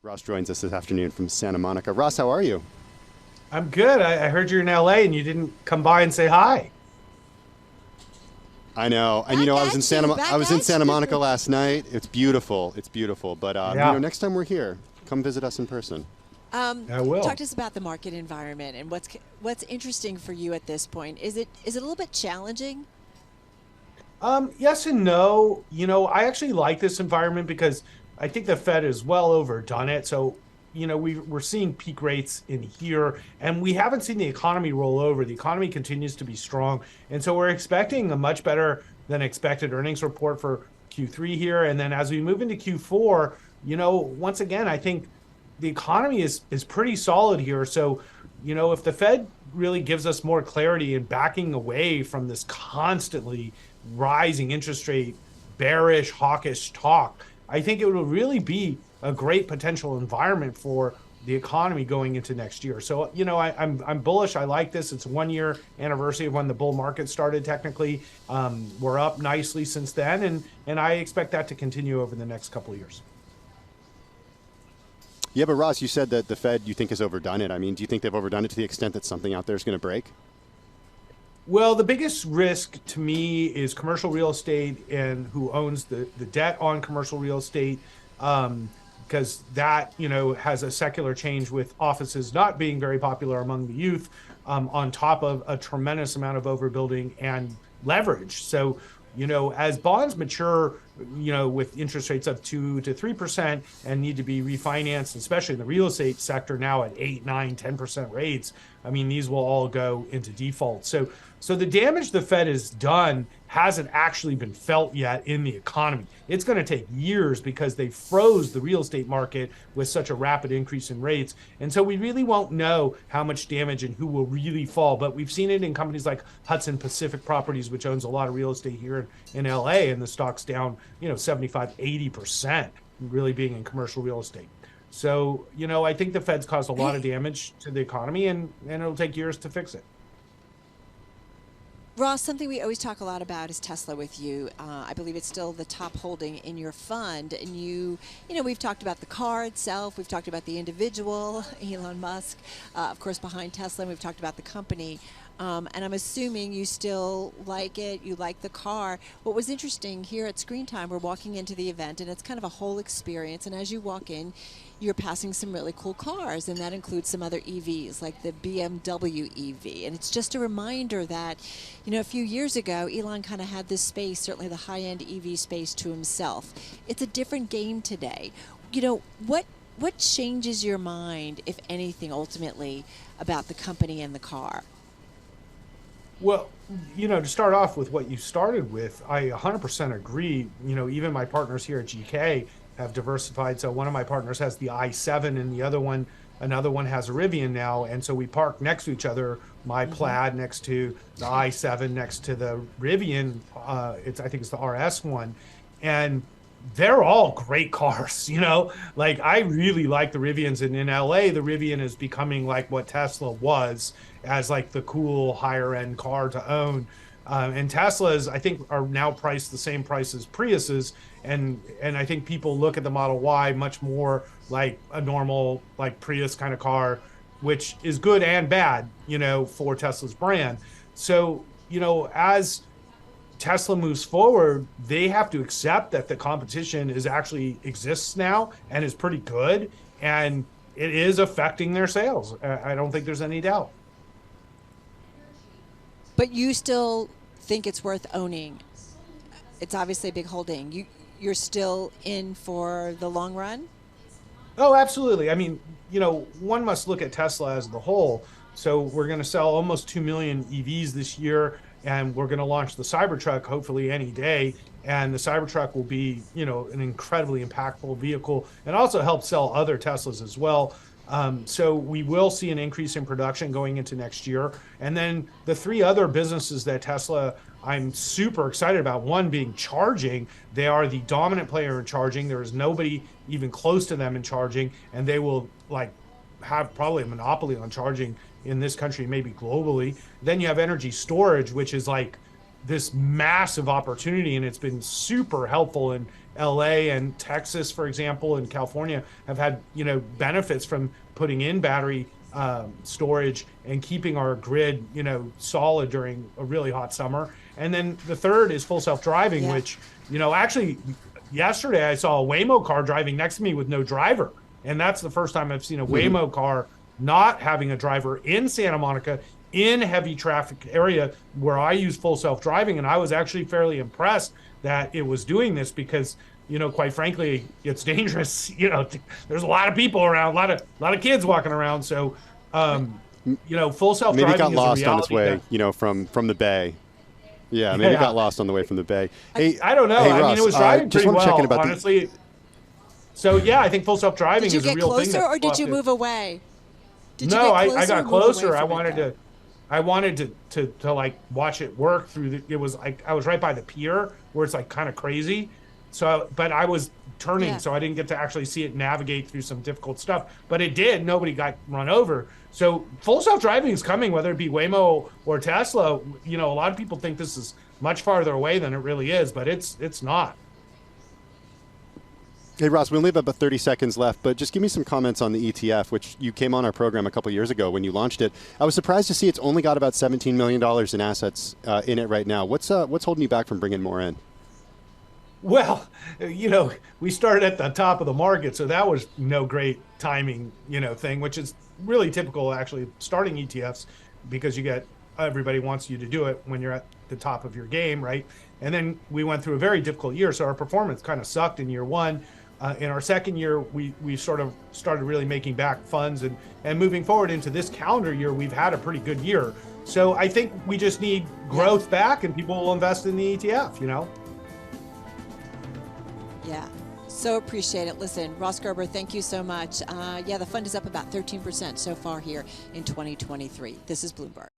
Ross joins us this afternoon from Santa Monica. Ross, how are you? I'm good. I heard you're in LA and you didn't come by and say hi. I know, and Back I was in at you, I back was in at Santa you. Monica last night. It's beautiful. It's beautiful. But Yeah, next time we're here, come visit us in person. I Talk will. to us about the market environment and what's interesting for you at this point. Is it a little bit challenging? Yes and no. I actually like this environment because I think the Fed has well overdone it. So, we're seeing peak rates in here, and we haven't seen the economy roll over. The economy continues to be strong. And so we're expecting a much better than expected earnings report for Q3 here. And then as we move into Q4, once again, I think the economy is pretty solid here. So, if the Fed really gives us more clarity and backing away from this constantly rising interest rate, bearish, hawkish talk, I think it will really be a great potential environment for the economy going into next year. So, I'm bullish. I like this. It's a 1 year anniversary of when the bull market started. Technically, we're up nicely since then, and I expect that to continue over the next couple of years. Yeah, but Ross, you said that the Fed you think has overdone it. I mean, do you think they've overdone it to the extent that something out there is going to break? Well, the biggest risk to me is commercial real estate and who owns the debt on commercial real estate, because that, has a secular change with offices not being very popular among the youth, on top of a tremendous amount of overbuilding and leverage. So, as bonds mature, with interest rates of 2 to 3% and need to be refinanced, especially in the real estate sector now at 8, 9, 10% rates, I mean, these will all go into default. So the damage the Fed has done hasn't actually been felt yet in the economy. It's going to take years because they froze the real estate market with such a rapid increase in rates. And so we really won't know how much damage and who will really fall. But we've seen it in companies like Hudson Pacific Properties, which owns a lot of real estate here in LA, and the stock's down, 75, 80%, really being in commercial real estate. So, I think the Fed's caused a lot of damage to the economy, and it'll take years to fix it. Ross, something we always talk a lot about is Tesla with you. I believe it's still the top holding in your fund. And we've talked about the car itself. We've talked about the individual, Elon Musk, of course, behind Tesla. And we've talked about the company. And I'm assuming you still like it. You like the car. What was interesting here at Screen Time, we're walking into the event, and it's kind of a whole experience. And as you walk in, you're passing some really cool cars, and that includes some other EVs, like the BMW EV. And it's just a reminder that, a few years ago, Elon kind of had this space, certainly the high-end EV space, to himself. It's a different game today. What changes your mind, if anything, ultimately, about the company and the car? Well, to start off with what you started with, I 100% agree. Even my partners here at GK have diversified. So one of my partners has the i7 and another one has a Rivian now. And so we park next to each other, my Plaid next to the i7, next to the Rivian. I think it's the RS one. And they're all great cars, like I really like the Rivians, and in LA, the Rivian is becoming like what Tesla was, as like the cool higher end car to own. And Teslas, I think, are now priced the same price as Priuses. And I think people look at the Model Y much more like a normal, like Prius kind of car, which is good and bad, for Tesla's brand. So, as Tesla moves forward, they have to accept that the competition is actually exists now and is pretty good, and it is affecting their sales. I don't think there's any doubt. But you still think it's worth owning. It's obviously a big holding. You're still in for the long run? Oh, absolutely. I mean, one must look at Tesla as the whole. So we're going to sell almost 2 million EVs this year, and we're going to launch the Cybertruck hopefully any day. And the Cybertruck will be, an incredibly impactful vehicle, and also help sell other Teslas as well. So we will see an increase in production going into next year. And then the three other businesses that Tesla, I'm super excited about, one being charging. They are the dominant player in charging. There is nobody even close to them in charging, and they will have probably a monopoly on charging in this country, maybe globally. Then you have energy storage, which is like this massive opportunity, and it's been super helpful LA and Texas, for example, and California have had, benefits from putting in battery storage and keeping our grid, solid during a really hot summer. And then the third is full self-driving, which, actually yesterday I saw a Waymo car driving next to me with no driver. And that's the first time I've seen a Waymo car not having a driver in Santa Monica in heavy traffic area where I use full self-driving. And I was actually fairly impressed that it was doing this because, quite frankly, it's dangerous. There's a lot of people around, a lot of kids walking around. So, full self-driving maybe it got lost is a on its way, from the Bay. Yeah, maybe it got lost on the way from the Bay. Hey, I don't know. Hey, I Ross, mean, it was driving just pretty want to check in well, about honestly. So, yeah, I think full self-driving Did you is a get real thing. closer or did you move away? No, I got closer. I wanted to like watch it work through it was like I was right by the pier where it's like kind of crazy. So, but I was turning, so I didn't get to actually see it navigate through some difficult stuff. But it did. Nobody got run over. So full self-driving is coming, whether it be Waymo or Tesla. A lot of people think this is much farther away than it really is, but it's not. Hey, Ross, we only have about 30 seconds left, but just give me some comments on the ETF, which you came on our program a couple years ago when you launched it. I was surprised to see it's only got about $17 million in assets in it right now. What's holding you back from bringing more in? Well, we started at the top of the market, so that was no great timing, thing, which is really typical, actually, starting ETFs, because everybody wants you to do it when you're at the top of your game, right? And then we went through a very difficult year, so our performance kind of sucked in year one. In our second year, we sort of started really making back funds, and moving forward into this calendar year, we've had a pretty good year. So I think we just need growth back, and people will invest in the ETF, Yeah, so appreciate it. Listen, Ross Gerber, thank you so much. The fund is up about 13% so far here in 2023. This is Bloomberg.